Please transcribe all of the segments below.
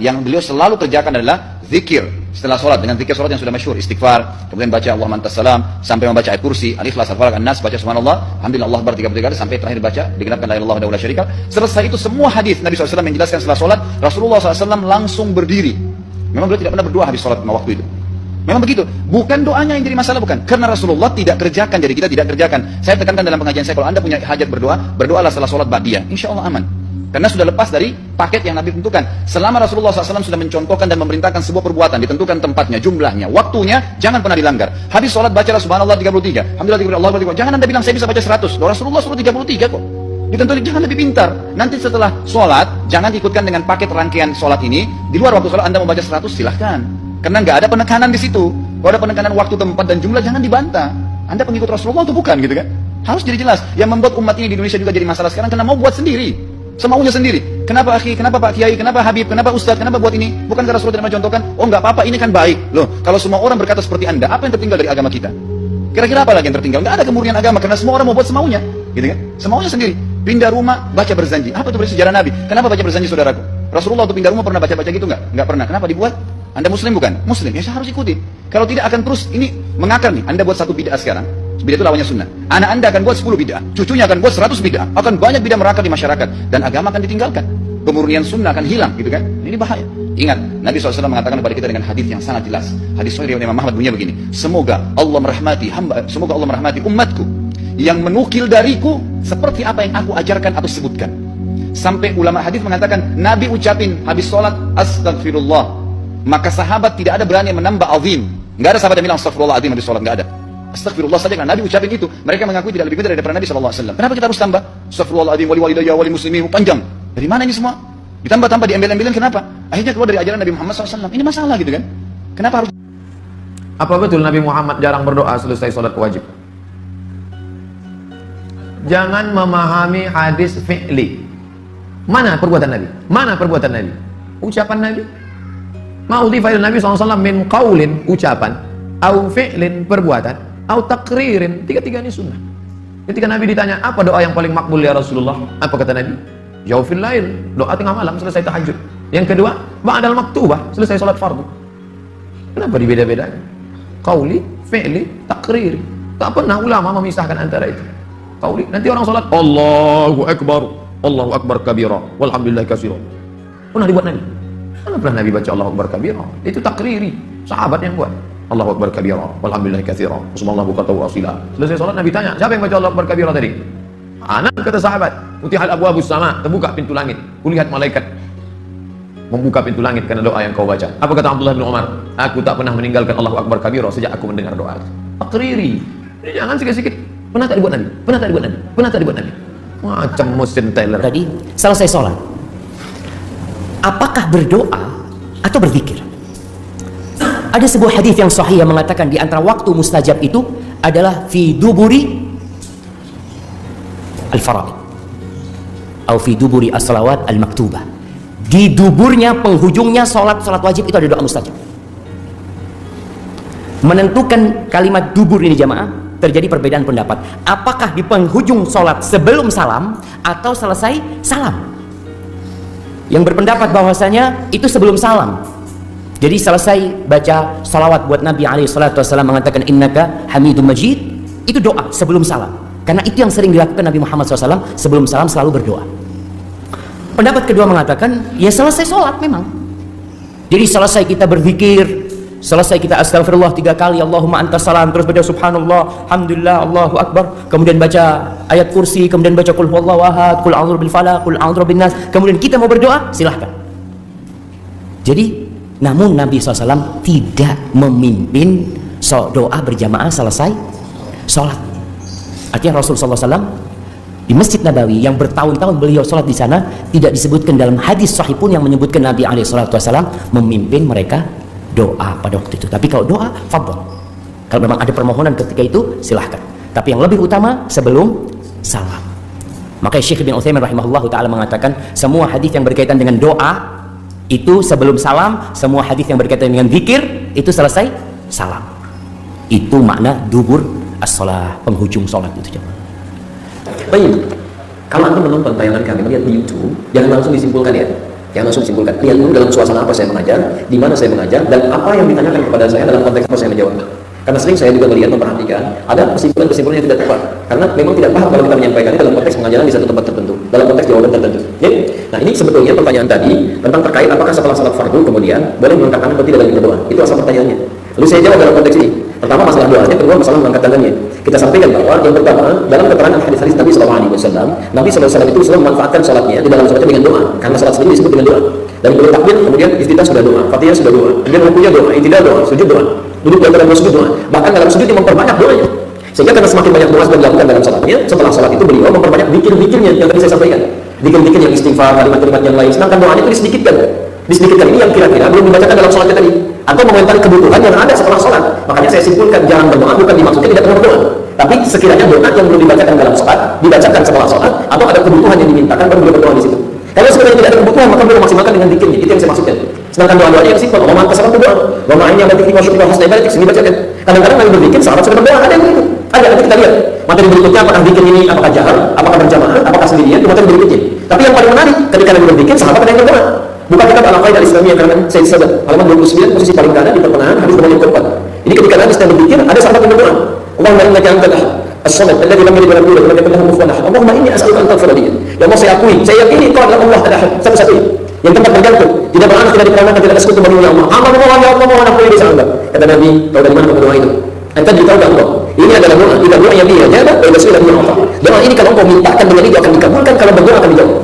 yang beliau selalu kerjakan adalah zikir setelah sholat, dengan zikir sholat yang sudah masyhur, istighfar, kemudian baca Allahumma antas salam, sampai membaca ayat kursi, al-ikhlas, al-falaq, an-nas, baca subhanallah, alhamdulillah, Allah akbar 33 kali, sampai terakhir baca digenapkan la ilaha illallah wahdahu la syarika lah. Selesai itu semua hadis Nabi SAW menjelaskan setelah sholat, Rasulullah SAW langsung berdiri. Memang beliau tidak pernah berdoa habis sholat waktu itu. Memang begitu. Bukan doanya yang jadi masalah, bukan. Karena Rasulullah tidak kerjakan, jadi kita tidak kerjakan. Saya tekankan dalam pengajian saya, kalau Anda punya hajat berdoa, berdoalah setelah sholat ba'diyah. Insya Allah aman. Karena sudah lepas dari paket yang Nabi tentukan. Selama Rasulullah SAW sudah mencontohkan dan memerintahkan sebuah perbuatan, ditentukan tempatnya, jumlahnya, waktunya, jangan pernah dilanggar. Habis sholat bacalah subhanallah 33, alhamdulillah 33, Allah 33. Jangan Anda bilang saya bisa baca 100. Loh, Rasulullah suruh 33 kok. Ditentukan, jangan lebih pintar. Nanti setelah sholat, jangan ikutkan dengan paket rangkaian sholat ini. Di luar waktu sholat Anda mau baca 100, silahkan. Karena nggak ada penekanan di situ. Kalau ada penekanan waktu, tempat, dan jumlah, jangan dibantah. Anda pengikut Rasulullah atau bukan, gitu kan? Harus jadi jelas. Yang membuat umat ini di Indonesia juga jadi masalah sekarang, karena mau buat sendiri. Semaunya sendiri. Kenapa akhi, kenapa Pak Kiai, kenapa Habib, kenapa Ustadz, kenapa buat ini? Bukankah Rasulullah tidak mencontohkan? Oh nggak apa-apa, ini kan baik. Loh, kalau semua orang berkata seperti Anda, apa yang tertinggal dari agama kita? Kira-kira apa lagi yang tertinggal? Nggak ada kemurnian agama, karena semua orang mau buat semaunya, gitu kan? Semaunya sendiri. Pindah rumah, baca berzanji. Apa itu sejarah Nabi? Kenapa baca berzanji, saudaraku? Rasulullah waktu pindah rumah pernah baca-baca gitu nggak? Nggak pernah. Kenapa dibuat? Anda Muslim bukan? Muslim, ya saya harus ikuti. Kalau tidak akan terus ini mengakar nih. Anda buat satu bid'ah sekarang. Bid'ah itu lawannya sunnah. Anak Anda akan buat 10 bid'ah, cucunya akan buat 100 bid'ah, akan banyak bid'ah merakar di masyarakat, dan agama akan ditinggalkan. Kemurnian sunnah akan hilang, gitu kan? Ini bahaya. Ingat, Nabi SAW mengatakan kepada kita dengan hadis yang sangat jelas. Hadis sahih riwayat Imam Ahmad bunyinya begini: semoga Allah merahmati umatku yang menukil dariku seperti apa yang aku ajarkan atau sebutkan. Sampai ulama hadis mengatakan Nabi ucapin habis sholat astagfirullah, maka sahabat tidak ada berani menambah azim. Nggak ada sahabat yang bilang astagfirullah azim habis sholat, nggak ada. Astagfirullah saja, kan Nabi ucapin itu. Mereka mengakui tidak lebih pintar daripada Nabi SAW. Kenapa kita harus tambah astagfirullahaladzim, wali walidayya, wali muslimin, panjang? Dari mana ini semua? Ditambah-tambah, diambil-ambilin, kenapa? Akhirnya keluar dari ajaran Nabi Muhammad SAW. Ini masalah, gitu kan? Kenapa harus? Apa betul Nabi Muhammad jarang berdoa selesai sholat wajib? Jangan memahami hadis fi'li. Mana perbuatan Nabi? Mana perbuatan Nabi? Ucapan Nabi? Ma'udhifa ila Nabi SAW min qaulin, ucapan, au fi'lin, perbuatan, au takririn, tiga-tiga ini sunnah. Ketika Nabi ditanya, apa doa yang paling makbul ya Rasulullah? Apa kata Nabi? Jawfil lail, doa tengah malam selesai tahajud. Yang kedua, ba'dal maktubah, selesai sholat fardu. Kenapa dibeda-bedakan? Qauli, fi'li, takriri. Tak pernah ulama memisahkan antara itu. Qauli, nanti orang sholat Allahu Akbar kabira, walhamdulillah katsira. Pernah dibuat Nabi? Mana pernah Nabi baca Allahu Akbar kabira? Itu takriri, sahabat yang buat. Allahu Akbar kabira, walhamdulillah katsira, subhanallah buqatahu asila. Selesai sholat Nabi tanya, siapa yang baca Allahu Akbar kabira tadi? Anak, kata sahabat. Utihal abwabus sama, terbuka pintu langit. Kulihat malaikat membuka pintu langit karena doa yang kau baca. Apa kata Abdullah bin Umar? Aku tak pernah meninggalkan Allahu Akbar kabira sejak aku mendengar doa. Takriri. Jadi jangan sikit-sikit. Pernah tak dibuat Nabi? Pernah tak dibuat Nabi? Pernah tak dibuat Nabi? Macam mesin Taylor. Tadi selesai sholat, apakah berdoa atau berzikir? Ada sebuah hadis yang sahih yang mengatakan di antara waktu mustajab itu adalah fi duburi al-fara'id atau fi duburi as-salawat al-maktubah. Di duburnya, penghujungnya salat wajib itu ada doa mustajab. Menentukan kalimat dubur ini jamaah, terjadi perbedaan pendapat. Apakah di penghujung salat sebelum salam atau selesai salam? Yang berpendapat bahwasanya itu sebelum salam. Jadi selesai baca salawat buat Nabi SAW mengatakan innaka hamidum majid, itu doa sebelum salam. Karena itu yang sering dilakukan Nabi Muhammad SAW, sebelum salam selalu berdoa. Pendapat kedua mengatakan ya selesai sholat memang. Jadi selesai kita berzikir, selesai kita astagfirullah 3 kali, Allahumma antas salam, terus baca subhanallah, alhamdulillah, Allahu akbar, kemudian baca ayat kursi, kemudian baca qul huwallahu ahad, qul a'udzu bil falaq, qul a'udzu bin nas, kemudian kita mau berdoa, silahkan. Jadi namun Nabi SAW tidak memimpin doa berjamaah selesai sholat. Artinya Rasulullah SAW di Masjid Nabawi yang bertahun-tahun beliau sholat di sana, tidak disebutkan dalam hadis sahih pun yang menyebutkan Nabi SAW memimpin mereka doa pada waktu itu. Tapi kalau doa, fadhol. Kalau memang ada permohonan ketika itu, silahkan. Tapi yang lebih utama sebelum salam. Maka Syekh bin Utsaimin rahimahullah ta'ala mengatakan semua hadis yang berkaitan dengan doa itu sebelum salam, semua hadis yang berkaitan dengan zikir itu selesai salam. Itu makna dubur as-shalah, penghujung salat itu jemaah. Baik, kalau Anda menonton tayangan kami, melihat di YouTube, jangan langsung disimpulkan ya. Jangan langsung simpulkan. Lihat dulu dalam suasana apa saya mengajar, di mana saya mengajar, dan apa yang ditanyakan kepada saya dalam konteks apa saya menjawab. Karena sering saya juga melihat, memperhatikan, ada kesimpulan-kesimpulan yang tidak tepat. Karena memang tidak paham kalau kita menyampaikannya dalam konteks pengajaran di satu tempat tertentu, dalam konteks jawaban tertentu. Ya? Nah ini sebetulnya pertanyaan tadi tentang terkait apakah setelah salat fardu kemudian boleh mengangkat tangan atau tidak dalam berdoa. Itu asal pertanyaannya. Lalu saya jawab dalam konteks ini. Pertama masalah doanya, kedua masalah mengangkat tangannya. Kita sampaikan bahwa yang pertama dalam keterangan hadis-hadis Nabi SAW, Nabi SAW itu selalu memanfaatkan salatnya di dalam salatnya dengan doa. Karena salat sendiri disebut dengan doa. Dan boleh takbir, kemudian iftitah sudah doa, Fatihah sudah doa, kemudian rukunya doa, i'tidal doa, sujud doa, duduk di antara dua sujud doa. Bahkan dalam sujud dia memperbanyak doanya. Sehingga karena semakin banyak doa yang dilakukan dalam salatnya, setelah salat itu beliau memperbanyak zikir-zikirnya yang tadi saya sampaikan. Zikir-zikir yang istighfar, kalimat-kalimat yang lain. Sedangkan doanya itu disedikitkan. Disedikitkan ini yang kira-kira belum dibacakan dalam salatnya tadi, atau mengomentari kebutuhan yang ada setelah salat. Makanya saya simpulkan jangan berdoa bukan dimaksudkan tidak pernah berdoa, tapi sekiranya doa yang belum dibacakan dalam salat dibacakan setelah salat, atau ada kebutuhan yang dimintakan baru boleh berdoa di situ. Kalau sekiranya tidak ada kebutuhan maka boleh maksimalkan dengan zikirnya. Itu yang saya maksudkan. Sedangkan doa-doa yang simpel, wa man kasara doa, wa ma yang batik wa syukur hasna ibadah sini bacakan. Kadang-kadang Nabi berzikir sahabat sudah berdoa, ada yang begitu. Ada, nanti kita lihat materi berikutnya apakah zikir ini apakah jahar, apakah berjamaah, apakah sendirian, itu materi berikutnya. Tapi yang paling menarik ketika Nabi berzikir sahabat ada yang berdoa. Buka kitab Al-Qaidah Islamiyah karangan Said Sadat, halaman 29 posisi paling kanan di pertengahan hadis nomor yang keempat. Ini ketika Nabi sedang berzikir ada sahabat yang berdoa. Allahumma innaka antal ahad as-samad alladzi lam yalid wa lam yulad wa lam yakul lahu kufuwan ahad. Allahumma inni as'aluka an taghfira li. Ya Allah, saya akui, saya yakini Kau adalah Allah al-ahad, satu-satunya yang tempat bergantung, tidak beranak, tidak diperanakan, tidak ada sekutu bagimu ya Allah. Hamba memohon ya Allah, mohon ampuni dosa hamba. Kata Nabi, tahu dari mana kau berdoa itu? Anta ditahu dari Allah. Ini adalah doa. Jika doa yang dia jawab, wa yasir lahu Allah. Doa ini kalau kau mintakan dengan itu akan dikabulkan, kalau berdoa akan dijawab.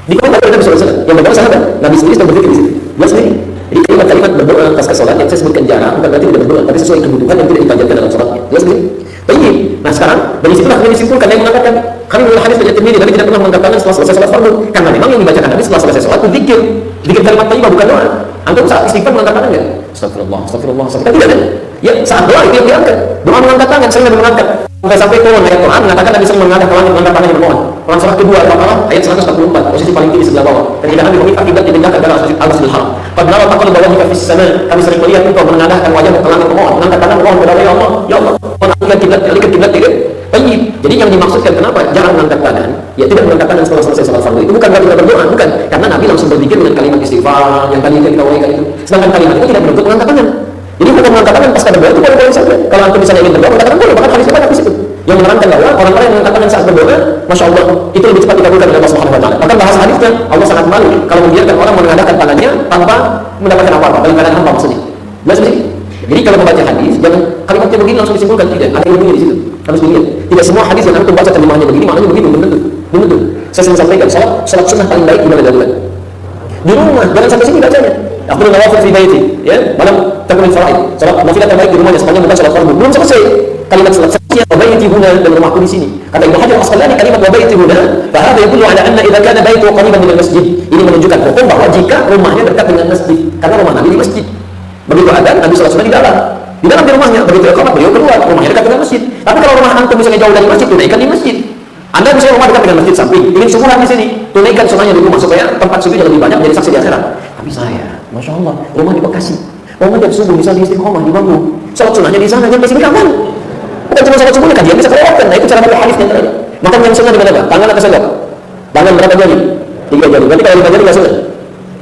Dikomentar oleh Nabi SAW, yang berdoa sahabat. Nabi sendiri sedang berpikir di situ. Dia sendiri. Jadi kalimat-kalimat berdoa pasca salat yang saya sebutkan jarang, bukan berarti tidak berdoa, tapi sesuai kebutuhan yang tidak dipanjatkan dalam salatnya. Dia sendiri. Baik. Nah sekarang dari situlah kami disimpulkan yang mengatakan kami menurut hadis Nabi Tirmidzi Nabi tidak pernah mengangkat tangan setelah selesai salat fardu, karena memang yang dibacakan Nabi setelah selesai salat itu zikir, zikir kalimat thayyibah bukan doa. Antum saat istighfar mengangkat tangan enggak? Astagfirullah, astagfirullah, astagfirullah. Tidak kan? Ya saat doa itu yang diangkat. Doa mengangkat tangan sering Nabi mengangkat. Sampai turun ayat Quran mengatakan Nabi sering mengangkat tangannya bermohon. Quran surah kedua Al-Baqarah ayat 144 posisi paling tinggi sebelah bawah. Ketika Nabi meminta kiblat dipindahkan ke Al-Masjidil Haram. Qad nara taqalluba fis sama. Kami sering melihat engkau menengadahkan wajahmu ke langit memohon, mengangkat tangan memohon kepada ya Allah, ya Allah. Mengalihkan kiblat tidak. Baik. Jadi yang dimaksudkan kenapa jangan mengangkat tangan? Ya tidak mengangkat tangan setelah selesai salat fardu. Itu bukan berarti tidak berdoa, bukan. Karena Nabi langsung berzikir dengan kalimat istighfar yang tadi kita uraikan itu. Sedangkan kalimat itu tidak menuntut mengangkat tangan. Jadi bukan mengangkat tangan pasca berdoa itu boleh-boleh saja. Kalau antum misalnya ingin berdoa, mengangkat tangan boleh. Bahkan hadisnya banyak di situ yang menerangkan bahwa orang-orang yang mengangkat tangan saat berdoa, masya Allah, itu lebih cepat dikabulkan oleh Allah Subhanahu Wa Taala. Bahkan bahasa hadisnya Allah sangat malu kalau membiarkan orang mengadakan tangannya tanpa mendapatkan apa-apa dalam keadaan hampa maksudnya. Jelas sih. Jadi kalau membaca hadis, jangan kalimatnya begini langsung disimpulkan, tidak. Ada ilmunya di situ. Harus dilihat. Tidak semua hadis yang antum baca terjemahannya begini, maknanya begitu, belum tentu. Belum tentu. Saya sering sampaikan, salat sunnah paling baik gimana darurat. Di rumah, jangan sampai sini bacanya. Afdhalun nawafil fi baiti, ya. Malam takmil faraid. Salat nafilah terbaik di rumahnya sepanjang bukan salat fardu. Belum selesai. Kalimat salat saja wa baiti huna dan rumahku di sini. Kata Ibnu Hajar Asqalani kalimat wa baiti huna, fa hadha yadullu ala anna idza kana baitu qariban min al-masjid. Ini menunjukkan hukum bahwa jika rumahnya dekat dengan masjid, karena rumah Nabi di masjid. Begitu adzan Nabi sallallahu alaihi wasallam di dalam rumahnya, begitu iqamah beliau keluar, rumahnya dekat dengan masjid. Tapi kalau rumah antum misalnya jauh dari masjid, tunaikan di masjid. Anda misalnya rumah dekat dengan masjid samping, ingin syukuran di sini, tunaikan sunnahnya di rumah supaya tempat sujudnya lebih banyak menjadi saksi di akhirat. Tapi saya, masya Allah, rumah di Bekasi, rumah jam subuh misalnya di Istiqomah di Bangku, salat sunnahnya di sana, sampai sini kapan? Bukan cuma salat subuhnya, kajian bisa kelewatan. Nah itu cara baca hadis yang terakhir. Makan yang sunnah di mana? Tangan atau sendok? Tangan berapa jari? 3 jari. Berarti kalau 5 jari nggak sunnah.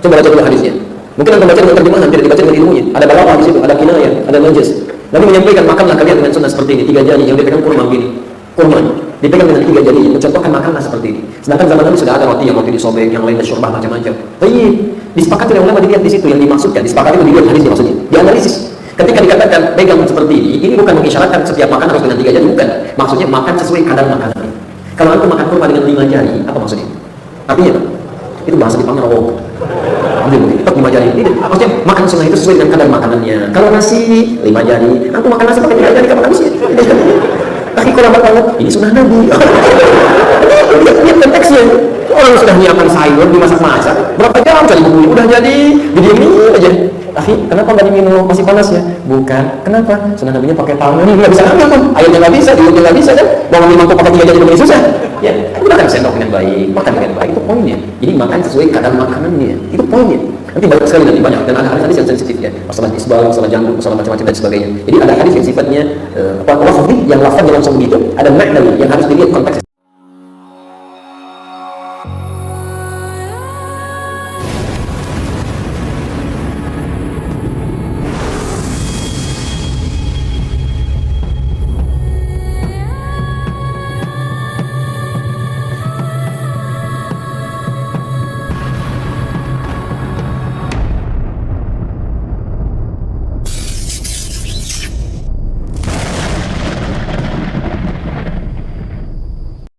Coba baca dulu hadisnya. Mungkin anda baca dengan terjemahan, tidak dibaca dengan ilmunya. Ada balaghah di situ, ada kinayah, ada majaz. Nabi menyampaikan makanlah kalian dengan sunnah seperti ini, 3 jari yang dipegang kurma begini. Kurma dipegang dengan 3 jari, mencontohkan makanlah seperti ini. Sedangkan zaman Nabi sudah ada roti yang roti disobek, yang lain syurbah macam-macam. Tapi disepakati oleh ulama, dilihat di situ yang dimaksudkan, disepakati dilihat hadisnya maksudnya, dianalisis. Ketika dikatakan pegang seperti ini bukan mengisyaratkan setiap makan harus dengan 3 jari, bukan. Maksudnya makan sesuai kadar makanan. Kalau antum makan kurma dengan 5 jari, apa maksudnya? Artinya apa? Itu bahasa Jepangnya rawok. Tetap 5 jari. Maksudnya makan sunnah itu sesuai dengan kadar makanannya. Kalau nasi 5 jari, aku makan nasi pakai 3 jari, kamu nasi. Tapi kurang banget. Ini sunnah Nabi. Lihat konteksnya. Orang sudah nyiapkan sayur, dimasak-masak. Berapa jam cari bumbunya? Udah jadi. Didiamin aja. Akhi, kenapa nggak diminum? Masih panas ya? Bukan. Kenapa? Sunnah Nabinya pakai tangan. Ini nggak bisa ambil tuh. Ayatnya nggak bisa, diurutnya nggak bisa kan? Mau ngambil mangkuk pakai 3 jari lebih susah. Ya, makan sendok dengan baik, makan dengan baik, itu poinnya. Jadi makan sesuai kadar makanannya, itu poinnya. Nanti banyak sekali, nanti banyak, dan ada hadis yang sensitif ya, masalah isbal, masalah jantung, masalah macam-macam dan sebagainya. Jadi ada hadis yang sifatnya lafzi, yang lafaznya langsung begitu, ada makna yang harus dilihat konteks